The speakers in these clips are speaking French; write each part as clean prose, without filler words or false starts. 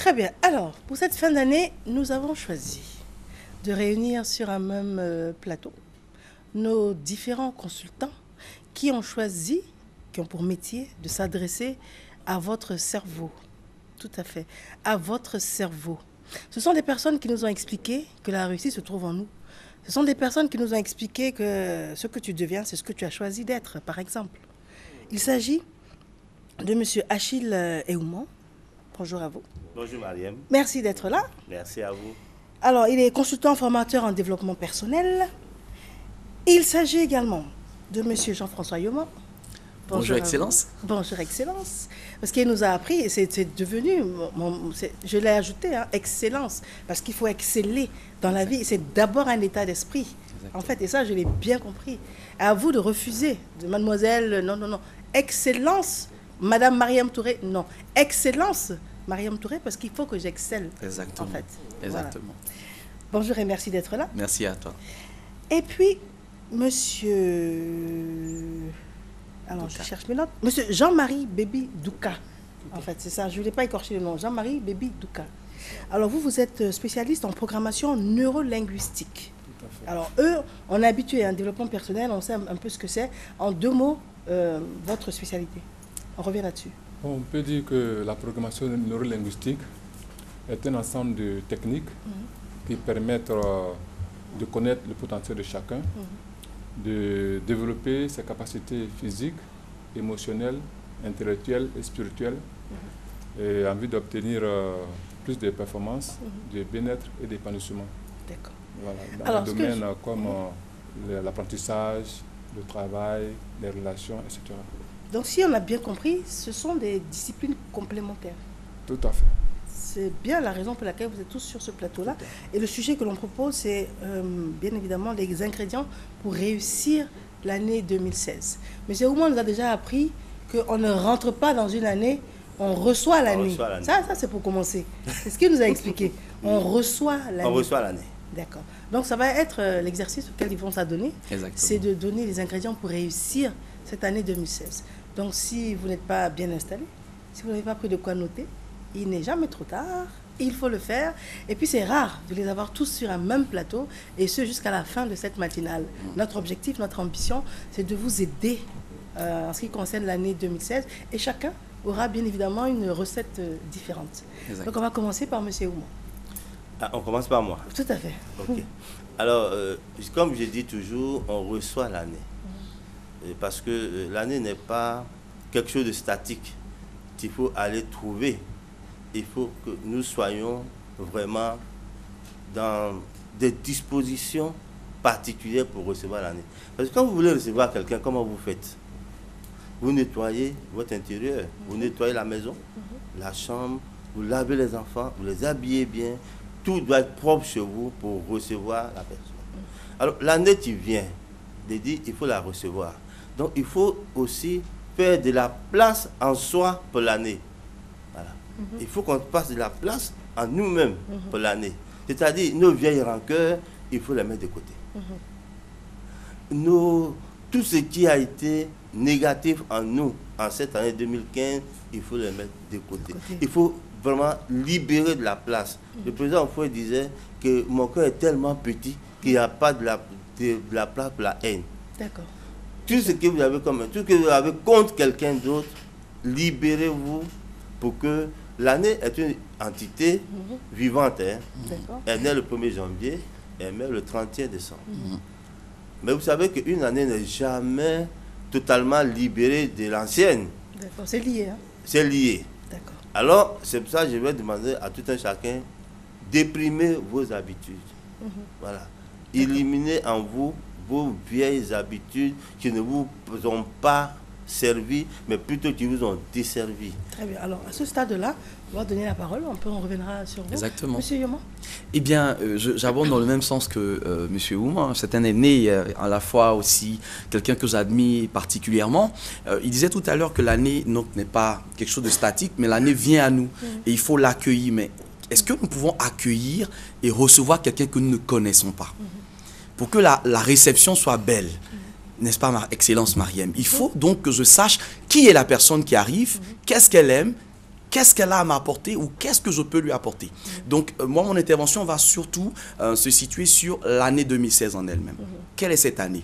Très bien. Alors, pour cette fin d'année, nous avons choisi de réunir sur un même plateau nos différents consultants qui ont choisi, qui ont pour métier de s'adresser à votre cerveau. Tout à fait, à votre cerveau. Ce sont des personnes qui nous ont expliqué que la réussite se trouve en nous. Ce sont des personnes qui nous ont expliqué que ce que tu deviens, c'est ce que tu as choisi d'être, par exemple. Il s'agit de M. Achille Eouman. Bonjour à vous. Bonjour Mariam. Merci d'être là. Merci à vous. Alors, il est consultant formateur en développement personnel. Il s'agit également de M. Jean-François Yoma. Bonjour Excellence. Bonjour Excellence. Parce qu'il nous a appris, et c'est devenu, je l'ai ajouté, hein, Excellence. Parce qu'il faut exceller dans la vie. C'est d'abord un état d'esprit. En fait, et ça, je l'ai bien compris. À vous de refuser, de mademoiselle, non. Excellence, Madame Mariam Touré, non. Excellence, Mariam Touré, parce qu'il faut que j'excelle. Exactement. En fait. Exactement. Voilà. Bonjour et merci d'être là. Merci à toi. Et puis, monsieur... Alors, Douka. je cherche mes notes. Monsieur Jean-Marie Bébi Douka. En fait, c'est ça. Je ne voulais pas écorcher le nom. Jean-Marie Bébi Douka. Alors, vous êtes spécialiste en programmation neurolinguistique. Alors, eux, on est habitué à un développement personnel, on sait un peu ce que c'est. En 2 mots, votre spécialité. On revient là-dessus. On peut dire que la programmation neurolinguistique est un ensemble de techniques qui permettent de connaître le potentiel de chacun, de développer ses capacités physiques, émotionnelles, intellectuelles et spirituelles, et en vue d'obtenir plus de performances, de bien-être et d'épanouissement. D'accord. Voilà, dans Alors, des domaines comme l'apprentissage, le travail, les relations, etc. Donc, si on a bien compris, ce sont des disciplines complémentaires. Tout à fait. C'est bien la raison pour laquelle vous êtes tous sur ce plateau-là. Et le sujet que l'on propose, c'est bien évidemment les ingrédients pour réussir l'année 2016. Mais Oumar nous a déjà appris qu'on ne rentre pas dans une année, on reçoit l'année. Ça c'est pour commencer. C'est ce qu'il nous a expliqué. On reçoit l'année. On reçoit l'année. D'accord. Donc ça va être l'exercice auquel ils vont s'adonner. C'est de donner les ingrédients pour réussir cette année 2016. Donc si vous n'êtes pas bien installé, si vous n'avez pas pris de quoi noter, il n'est jamais trop tard, il faut le faire. Et puis c'est rare de les avoir tous sur un même plateau, et ce jusqu'à la fin de cette matinale. Notre objectif, notre ambition, c'est de vous aider en ce qui concerne l'année 2016. Et chacun aura bien évidemment une recette différente. Exactement. Donc on va commencer par M. Oumar. Ah, on commence par moi. Tout à fait. Okay. Alors, comme je dis toujours, on reçoit l'année. Parce que l'année n'est pas quelque chose de statique. Il faut aller trouver. Il faut que nous soyons vraiment dans des dispositions particulières pour recevoir l'année. Parce que quand vous voulez recevoir quelqu'un, comment vous faites? Vous nettoyez votre intérieur, vous nettoyez la maison, la chambre, vous lavez les enfants, vous les habillez bien. Tout doit être propre chez vous pour recevoir la personne. Alors, l'année qui vient, il faut la recevoir. Donc, il faut aussi faire de la place en soi pour l'année. Voilà. Il faut qu'on fasse de la place en nous-mêmes pour l'année. C'est-à-dire, nos vieilles rancœurs, il faut les mettre de côté. Tout ce qui a été négatif en nous, en cette année 2015, il faut les mettre de côté. Il faut vraiment libérer de la place. Le président Fouet disait que mon cœur est tellement petit qu'il n'y a pas de la place pour la haine. D'accord. Tout ce que vous avez tout ce que vous avez contre quelqu'un d'autre, libérez-vous pour que l'année est une entité vivante. Hein. Elle naît le 1er janvier, elle meurt le 31 décembre. Mais vous savez qu'une année n'est jamais totalement libérée de l'ancienne. D'accord, c'est lié. Hein? C'est lié. D'accord. Alors, c'est pour ça que je vais demander à tout un chacun d'éprimer vos habitudes. Voilà. Éliminez en vous vos vieilles habitudes qui ne vous ont pas servi, mais plutôt qui vous ont desservi. Très bien. Alors, à ce stade-là, on va donner la parole. On reviendra sur vous. Exactement. Monsieur Yoma. Eh bien, j'abonde dans le même sens que Monsieur Oumar. C'est un aîné, à la fois aussi quelqu'un que j'admire particulièrement. Il disait tout à l'heure que l'année n'est pas quelque chose de statique, mais l'année vient à nous et il faut l'accueillir. Mais est-ce que nous pouvons accueillir et recevoir quelqu'un que nous ne connaissons pas pour que la réception soit belle? N'est-ce pas, Excellence Mariam? Il faut donc que je sache qui est la personne qui arrive, qu'est-ce qu'elle aime, qu'est-ce qu'elle a à m'apporter ou qu'est-ce que je peux lui apporter. Donc, moi, mon intervention va surtout se situer sur l'année 2016 en elle-même. Quelle est cette année?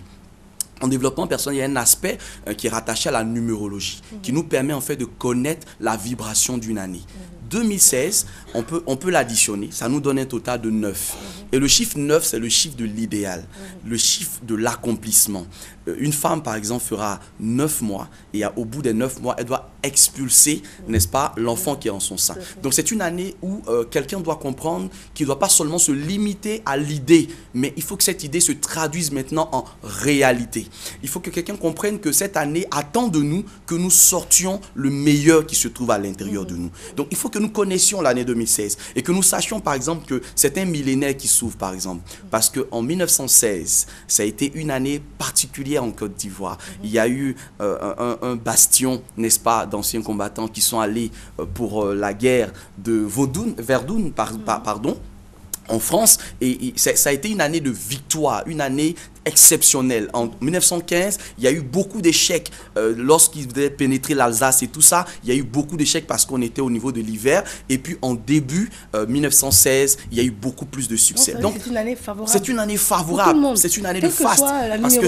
En développement personnel, il y a un aspect qui est rattaché à la numérologie, qui nous permet en fait de connaître la vibration d'une année. 2016, on peut l'additionner, ça nous donne un total de 9. Et le chiffre 9, c'est le chiffre de l'idéal, le chiffre de l'accomplissement. Une femme, par exemple, fera 9 mois et au bout des 9 mois, elle doit expulser, n'est-ce pas, l'enfant qui est en son sein. Donc, c'est une année où quelqu'un doit comprendre qu'il ne doit pas seulement se limiter à l'idée, mais il faut que cette idée se traduise maintenant en réalité. Il faut que quelqu'un comprenne que cette année attend de nous que nous sortions le meilleur qui se trouve à l'intérieur de nous. Donc, il faut que nous connaissions l'année 2016 et que nous sachions, par exemple, que c'est un millénaire qui s'ouvre, par exemple. Parce qu'en 1916, ça a été une année particulière en Côte d'Ivoire. Il y a eu un bastion, n'est-ce pas, d'anciens combattants qui sont allés pour la guerre de Verdun, pardon, en France, et ça a été une année de victoire, une année exceptionnelle. En 1915, il y a eu beaucoup d'échecs lorsqu'ils devaient pénétrer l'Alsace et tout ça. Il y a eu beaucoup d'échecs parce qu'on était au niveau de l'hiver. Et puis en début 1916, il y a eu beaucoup plus de succès. Donc c'est une année favorable. C'est une année favorable. C'est une année de faste. Parce que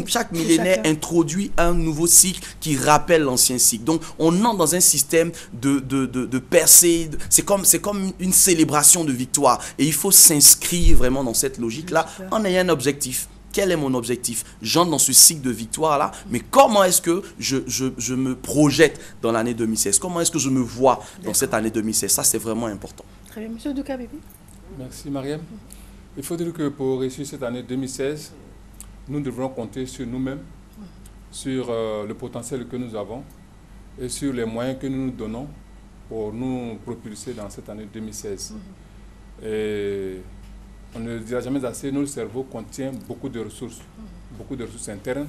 chaque millénaire introduit un nouveau cycle qui rappelle l'ancien cycle. Donc on entre dans un système de percée. C'est comme une célébration de victoire. Et il faut s'inscrire vraiment dans cette logique-là en ayant un objectif. Quel est mon objectif? J'entre dans ce cycle de victoire-là, mais comment est-ce que je me projette dans l'année 2016? Comment est-ce que je me vois dans cette année 2016? Ça, c'est vraiment important. Très bien. Monsieur Douka Bébi. Merci, Mariam. Il faut dire que pour réussir cette année 2016, nous devrons compter sur nous-mêmes, sur le potentiel que nous avons et sur les moyens que nous nous donnons pour nous propulser dans cette année 2016. Et on ne le dira jamais assez, notre cerveau contient beaucoup de ressources internes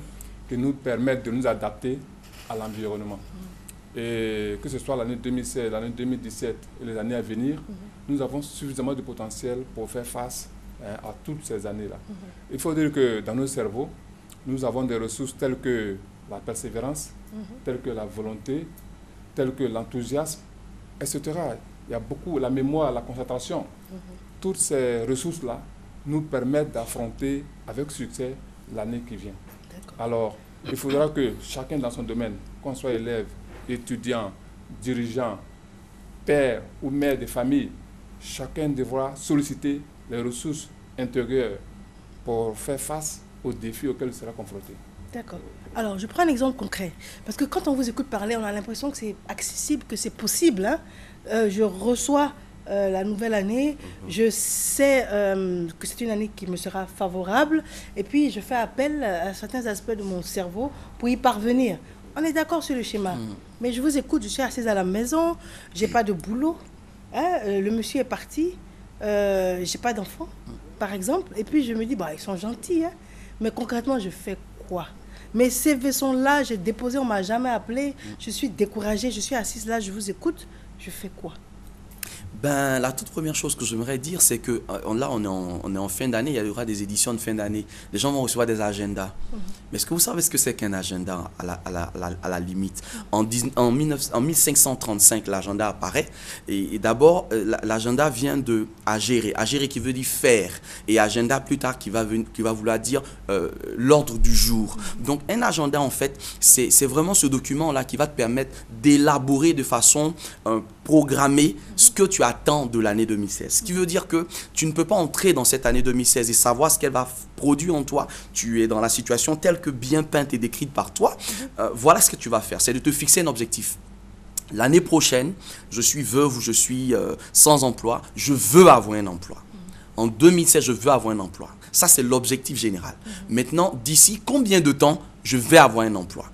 qui nous permettent de nous adapter à l'environnement. Et que ce soit l'année 2016, l'année 2017 et les années à venir, nous avons suffisamment de potentiel pour faire face à toutes ces années-là. Il faut dire que dans nos cerveaux, nous avons des ressources telles que la persévérance, telles que la volonté, telles que l'enthousiasme, etc. Il y a beaucoup, la mémoire, la concentration. Toutes ces ressources-là nous permettent d'affronter avec succès l'année qui vient. Alors, il faudra que chacun dans son domaine, qu'on soit élève, étudiant, dirigeant, père ou mère de famille, chacun devra solliciter les ressources intérieures pour faire face aux défis auxquels il sera confronté. D'accord. Alors, je prends un exemple concret. Parce que quand on vous écoute parler, on a l'impression que c'est accessible, que c'est possible. Hein. Je reçois la nouvelle année, je sais que c'est une année qui me sera favorable, et puis je fais appel à certains aspects de mon cerveau pour y parvenir. On est d'accord sur le schéma, mais je vous écoute, je suis assise à la maison, j'ai pas de boulot, hein, le monsieur est parti, j'ai pas d'enfant, par exemple, et puis je me dis, bah, ils sont gentils, hein, mais concrètement, je fais quoi? Mes CV sont là, j'ai déposé, on m'a jamais appelé, je suis découragée, je suis assise là, je vous écoute, je fais quoi? Ben, la toute première chose que j'aimerais dire, c'est que là, on est en fin d'année, il y aura des éditions de fin d'année. Les gens vont recevoir des agendas. Mais est-ce que vous savez ce que c'est qu'un agenda à la limite? En 1535, l'agenda apparaît. Et d'abord, l'agenda vient de agérer. Agérer qui veut dire faire. Et agenda plus tard qui va vouloir dire l'ordre du jour. Donc, un agenda, en fait, c'est vraiment ce document-là qui va te permettre d'élaborer de façon programmée ce que tu attends de l'année 2016. Ce qui veut dire que tu ne peux pas entrer dans cette année 2016 et savoir ce qu'elle va produire en toi. Tu es dans la situation telle que bien peinte et décrite par toi. Voilà ce que tu vas faire, c'est de te fixer un objectif. L'année prochaine, je suis veuve ou je suis sans emploi, je veux avoir un emploi. En 2016, je veux avoir un emploi. Ça, c'est l'objectif général. Maintenant, d'ici combien de temps je vais avoir un emploi?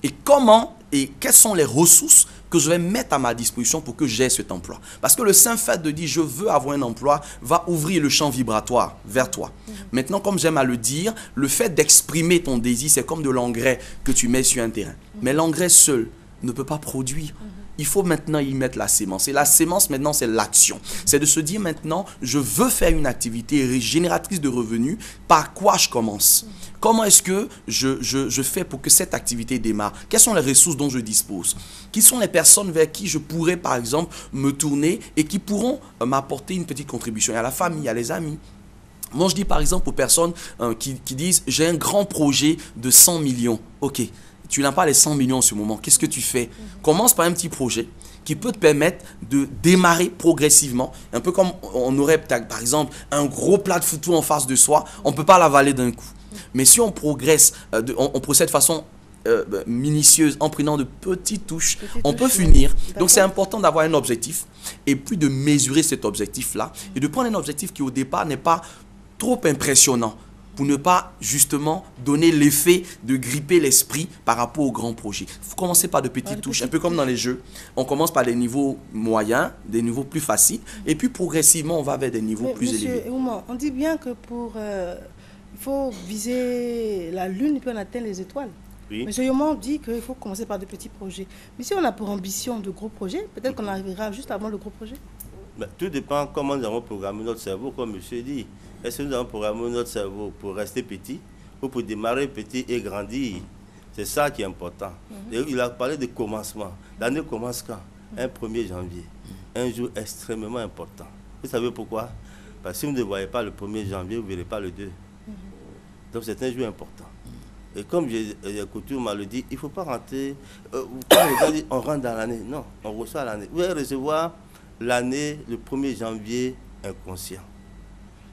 Et comment et quelles sont les ressources que je vais mettre à ma disposition pour que j'aie cet emploi. Parce que le simple fait de dire « je veux avoir un emploi » va ouvrir le champ vibratoire vers toi. Maintenant, comme j'aime à le dire, le fait d'exprimer ton désir, c'est comme de l'engrais que tu mets sur un terrain. Mais l'engrais seul ne peut pas produire. il faut maintenant y mettre la sémence. Et la sémence, maintenant, c'est l'action. C'est de se dire maintenant, je veux faire une activité génératrice de revenus. Par quoi je commence? Comment est-ce que je fais pour que cette activité démarre? Quelles sont les ressources dont je dispose? Qui sont les personnes vers qui je pourrais, par exemple, me tourner et qui pourront m'apporter une petite contribution? Il y a la famille, il y a les amis. Moi, je dis par exemple aux personnes qui disent, j'ai un grand projet de 100 millions. Ok, tu n'as pas les 100 millions en ce moment. Qu'est-ce que tu fais? Commence par un petit projet qui peut te permettre de démarrer progressivement. Un peu comme on aurait, par exemple, un gros plat de foutou en face de soi. On ne peut pas l'avaler d'un coup. Mais si on progresse, on procède de façon minutieuse, en prenant de petites touches, on peut finir. Donc c'est important d'avoir un objectif et puis de mesurer cet objectif-là et de prendre un objectif qui au départ n'est pas trop impressionnant pour ne pas justement donner l'effet de gripper l'esprit par rapport au grand projet. Il faut commencer par de petites touches, un peu comme dans les jeux. On commence par des niveaux moyens, des niveaux plus faciles et puis progressivement on va vers des niveaux plus élevés. Monsieur Ouma, on dit bien que il faut viser la lune et puis on atteint les étoiles. Oui. Monsieur Yoman dit qu'il faut commencer par de petits projets. Mais si on a pour ambition de gros projets, peut-être qu'on arrivera juste avant le gros projet. Tout dépend comment nous avons programmé notre cerveau, comme monsieur dit. Est-ce que nous avons programmé notre cerveau pour rester petit ou pour démarrer petit et grandir? C'est ça qui est important. Il a parlé de commencement. L'année commence quand? Un 1er janvier. Un jour extrêmement important. Vous savez pourquoi? Parce que si vous ne voyez pas le 1er janvier, vous ne verrez pas le 2. Donc c'est un jour important. Et comme j'ai coutume m'a le dit, il ne faut pas rentrer. On rentre dans l'année. Non, on reçoit l'année. Vous allez recevoir l'année le 1er janvier inconscient.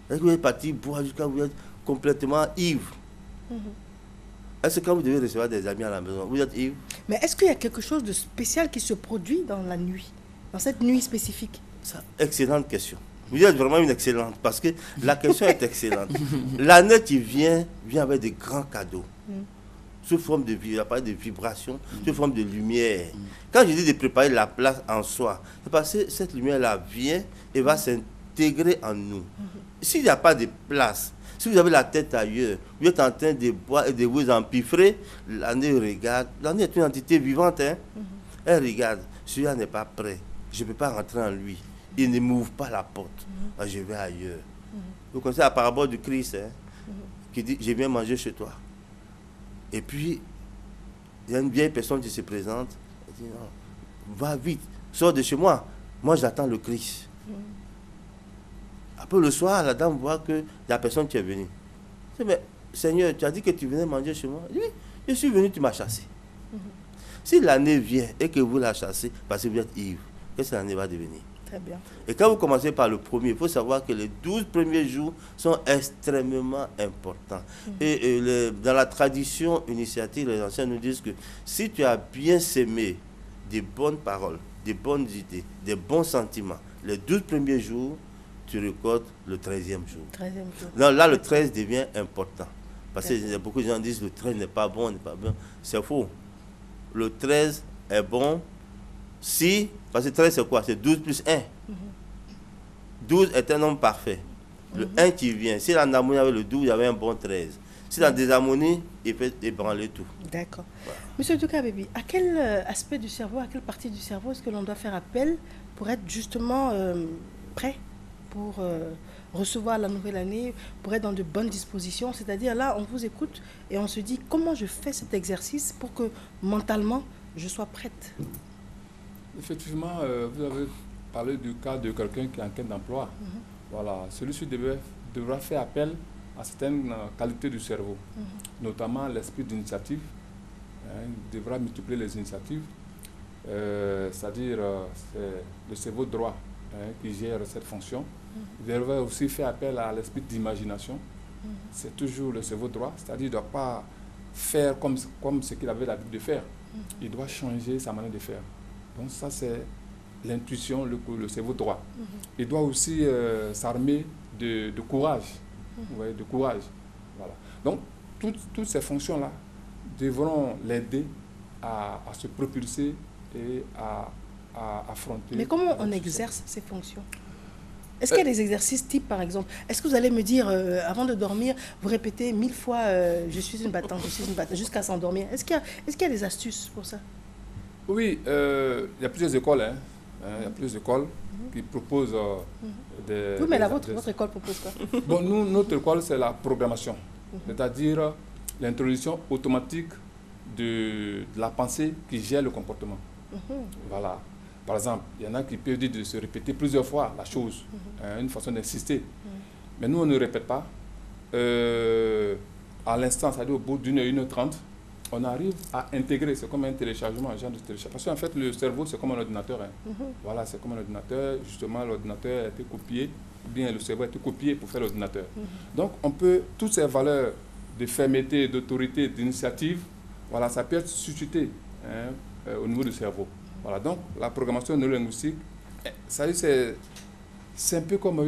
Est-ce que vous êtes parti boire jusqu'à vous êtes complètement ivre? Est-ce que quand vous devez recevoir des amis à la maison, vous êtes ivre? Mais est-ce qu'il y a quelque chose de spécial qui se produit dans la nuit, dans cette nuit spécifique? Ça, excellente question. Vous êtes vraiment une excellente, parce que la question est excellente. L'année qui vient avec de grands cadeaux, sous forme de vibration, sous forme de lumière. Quand je dis de préparer la place en soi, c'est parce que cette lumière-là vient et va s'intégrer en nous. S'il n'y a pas de place, si vous avez la tête ailleurs, vous êtes en train de boire et de vous empiffrer, l'année regarde. L'année est une entité vivante. Hein? Elle regarde, celui-là n'est pas prêt. Je ne peux pas rentrer en lui. Il ne m'ouvre pas la porte. Alors, je vais ailleurs. Vous connaissez la parabole du Christ, hein, qui dit, je viens manger chez toi. Et puis, il y a une vieille personne qui se présente. Elle dit, non, va vite, sors de chez moi. Moi, j'attends le Christ. Après, le soir, la dame voit que la personne qui est venue. Elle dit, mais Seigneur, tu as dit que tu venais manger chez moi. Elle dit, oui, je suis venu, tu m'as chassé. Si l'année vient et que vous la chassez, parce que vous êtes ivre, qu'est-ce que l'année va devenir? Très bien. Et quand vous commencez par le premier, il faut savoir que les 12 premiers jours sont extrêmement importants. Et dans la tradition initiative, les anciens nous disent que si tu as bien sémé des bonnes paroles, des bonnes idées, des bons sentiments, les 12 premiers jours, tu récoltes le 13e jour. 13e jour. Non, là, le 13 devient important. Parce que beaucoup de gens disent que le 13 n'est pas bon, n'est pas bon. C'est faux. Le 13 est bon si, parce que 13 c'est quoi? C'est 12 plus 1. 12 est un nombre parfait. Le 1 qui vient, si la harmonie avec le 12, il y avait un bon 13. Si la désharmonie, il peut ébranler tout. D'accord. Voilà. Monsieur Douka Baby, à quel aspect du cerveau, à quelle partie du cerveau est-ce que l'on doit faire appel pour être justement prêt pour recevoir la nouvelle année, pour être dans de bonnes dispositions? C'est-à-dire là, on vous écoute et on se dit comment je fais cet exercice pour que mentalement, je sois prête. Effectivement, vous avez parlé du cas de quelqu'un qui est en quête d'emploi. Voilà, celui-ci devra faire appel à certaines qualités du cerveau, notamment l'esprit d'initiative. Il devra multiplier les initiatives, c'est-à-dire c'est le cerveau droit qui gère cette fonction. Il devra aussi faire appel à l'esprit d'imagination. C'est toujours le cerveau droit, c'est-à-dire qu'il ne doit pas faire comme ce qu'il avait l'habitude de faire. Il doit changer sa manière de faire. Donc ça, c'est l'intuition, le cerveau droit. Il doit aussi s'armer de courage. Vous voyez, de courage. Voilà. Donc, toutes ces fonctions-là devront l'aider à se propulser et à affronter. Mais comment on exerce ces fonctions? Est-ce qu'il y a des exercices types, par exemple? Est-ce que vous allez me dire, avant de dormir, vous répétez 1000 fois je suis une battante, jusqu'à s'endormir? Est-ce qu'il y a des astuces pour ça? Oui, il y a plusieurs écoles. Hein. Il y a plusieurs écoles qui proposent des... Oui, mais votre école propose quoi? Bon, nous, notre école, c'est la programmation. C'est-à-dire l'introduction automatique de la pensée qui gère le comportement. Voilà. Par exemple, il y en a qui peuvent dire de se répéter plusieurs fois la chose, une façon d'insister. Mais nous, on ne répète pas. À l'instant, c'est-à-dire au bout d'une heure, 1h30, on arrive à intégrer, c'est comme un téléchargement, un genre de téléchargement. Parce qu'en fait, le cerveau, c'est comme un ordinateur. Hein. Voilà, c'est comme un ordinateur. Justement, l'ordinateur a été copié, ou bien le cerveau a été copié pour faire l'ordinateur. Donc, on peut, toutes ces valeurs de fermeté, d'autorité, d'initiative, voilà, ça peut être suscité au niveau du cerveau. Voilà, donc la programmation neurolinguistique, c'est un peu comme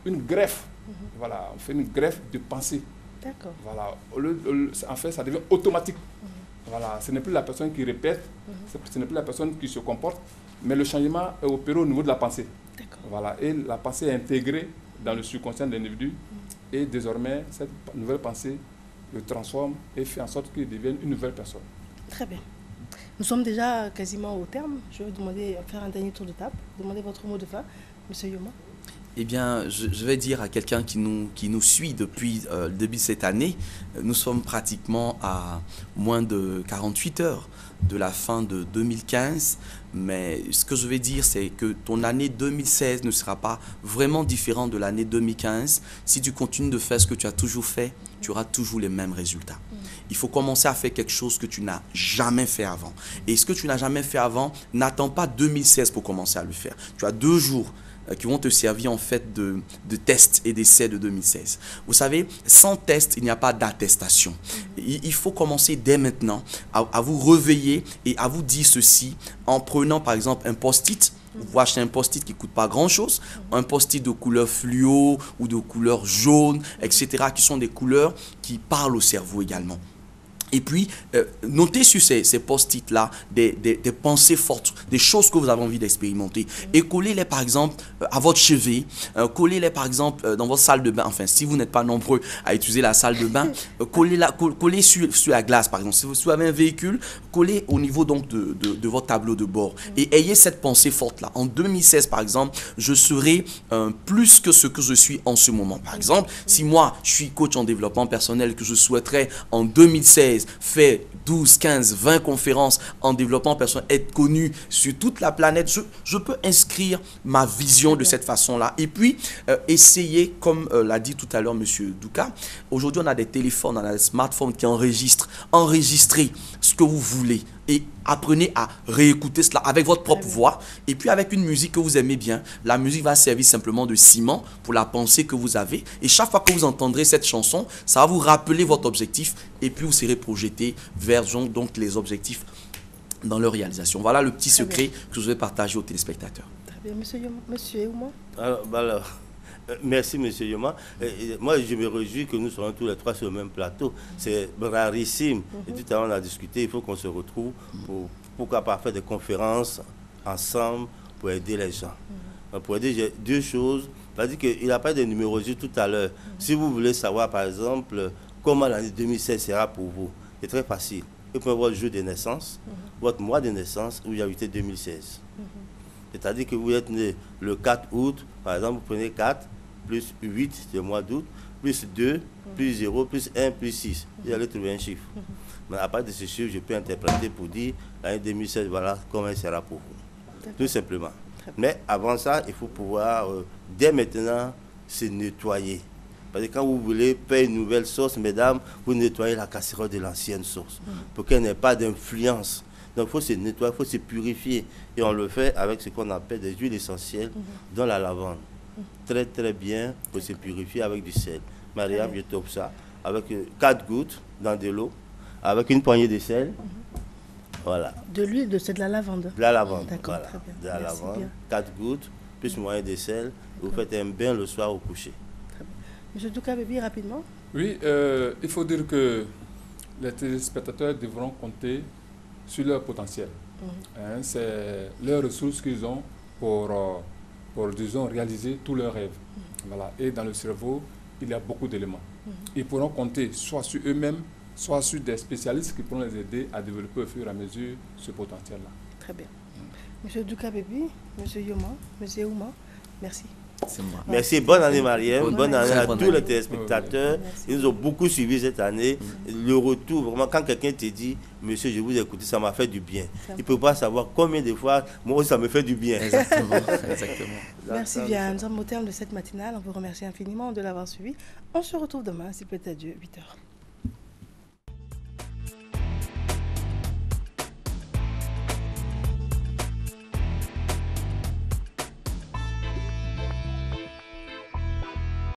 une greffe. Voilà, on fait une greffe de pensée. D'accord. Voilà, en fait, ça devient automatique. Voilà, ce n'est plus la personne qui répète, ce n'est plus la personne qui se comporte, mais le changement est opéré au niveau de la pensée. Voilà, et la pensée est intégrée dans le subconscient de l'individu, et désormais, cette nouvelle pensée le transforme et fait en sorte qu'il devienne une nouvelle personne. Très bien. Nous sommes déjà quasiment au terme. Je vais demander, faire un dernier tour de table, demander votre mot de fin, M. Yoma. Eh bien, je vais dire à quelqu'un qui nous suit depuis le début de cette année, nous sommes pratiquement à moins de 48 heures de la fin de 2015. Mais ce que je vais dire, c'est que ton année 2016 ne sera pas vraiment différente de l'année 2015. Si tu continues de faire ce que tu as toujours fait, tu auras toujours les mêmes résultats. Il faut commencer à faire quelque chose que tu n'as jamais fait avant. Et ce que tu n'as jamais fait avant, n'attends pas 2016 pour commencer à le faire. Tu as 2 jours qui vont te servir en fait de tests et d'essais de 2016. Vous savez, sans test, il n'y a pas d'attestation. Il faut commencer dès maintenant à vous réveiller et à vous dire ceci en prenant par exemple un post-it. Vous achetez un post-it qui ne coûte pas grand-chose, un post-it de couleur fluo ou de couleur jaune, etc., qui sont des couleurs qui parlent au cerveau également. Et puis, notez sur ces post-it-là des pensées fortes, des choses que vous avez envie d'expérimenter. Et collez-les, par exemple, à votre chevet. Collez-les, par exemple, dans votre salle de bain. Enfin, si vous n'êtes pas nombreux à utiliser la salle de bain, collez sur la glace, par exemple. Si vous avez un véhicule, collez au niveau donc, de votre tableau de bord. Et ayez cette pensée forte-là. En 2016, par exemple, je serai plus que ce que je suis en ce moment. Par exemple, si moi, je suis coach en développement personnel, que je souhaiterais en 2016 faire 12, 15, 20 conférences en développement personnel, être connu sur toute la planète, je peux inscrire ma vision de cette façon-là. Et puis, essayer, comme l'a dit tout à l'heure M. Douka, aujourd'hui on a des téléphones, on a des smartphones qui enregistrent. Enregistrez ce que vous voulez et apprenez à réécouter cela avec votre propre voix et puis avec une musique que vous aimez bien. La musique va servir simplement de ciment pour la pensée que vous avez et chaque fois que vous entendrez cette chanson, ça va vous rappeler votre objectif et puis vous serez projeté vers donc les objectifs dans leur réalisation. Voilà le petit secret que je vais partager aux téléspectateurs. Très bien, Monsieur Yoma. Alors, merci, M. Yoma. Moi, je me réjouis que nous soyons tous les trois sur le même plateau. C'est rarissime. Et tout à l'heure, on a discuté, il faut qu'on se retrouve pourquoi pas faire des conférences ensemble pour aider les gens. Pour aider, j'ai 2 choses. C'est-à-dire qu'il a pas de numérologie tout à l'heure. Si vous voulez savoir, par exemple, comment l'année 2016 sera pour vous, c'est très facile. Vous prenez votre jour de naissance, votre mois de naissance, où il y a été 2016. C'est-à-dire que vous êtes né le 4 août, par exemple, vous prenez 4, plus 8, c'est le mois d'août, plus 2, plus 0, plus 1, plus 6. Vous allez trouver un chiffre. Mais à part de ce chiffre, je peux interpréter pour dire l'année 2016, voilà comment elle sera pour vous. Tout simplement. Mais avant ça, il faut pouvoir, dès maintenant, se nettoyer. Parce que quand vous voulez faire une nouvelle sauce, mesdames, vous nettoyez la casserole de l'ancienne sauce pour qu'elle n'ait pas d'influence. Donc il faut se nettoyer, il faut se purifier. Et on le fait avec ce qu'on appelle des huiles essentielles, dont la lavande. Très très bien pour se purifier avec du sel. Mariam, je top ça. Avec 4 gouttes dans de l'eau, avec une poignée de sel. Voilà. De l'huile, c'est de la lavande. De la lavande. D'accord, voilà. très bien. De la Merci lavande, bien. 4 gouttes, plus moyen de sel. Vous faites un bain le soir au coucher. Monsieur Douka Baby, rapidement. Oui, il faut dire que les téléspectateurs devront compter sur leur potentiel. C'est leurs ressources qu'ils ont pour disons, réaliser tous leurs rêves. Voilà. Et dans le cerveau, il y a beaucoup d'éléments. Ils pourront compter soit sur eux-mêmes, soit sur des spécialistes qui pourront les aider à développer au fur et à mesure ce potentiel-là. Très bien. Monsieur Douka Bébi, Monsieur Yoma, Monsieur Ouma, merci. C'est moi. Merci, bonne année Mariam, bonne année à bonne tous année. les téléspectateurs. Merci. Ils nous ont beaucoup suivis cette année. Le retour, vraiment, quand quelqu'un te dit, monsieur, je vous ai écouté, ça m'a fait du bien. Il ne peut pas savoir combien de fois, moi aussi, ça me fait du bien. Exactement. Exactement. Merci bien. Nous sommes au terme de cette matinale. On vous remercie infiniment de l'avoir suivi. On se retrouve demain, si peut-être Dieu, 8h.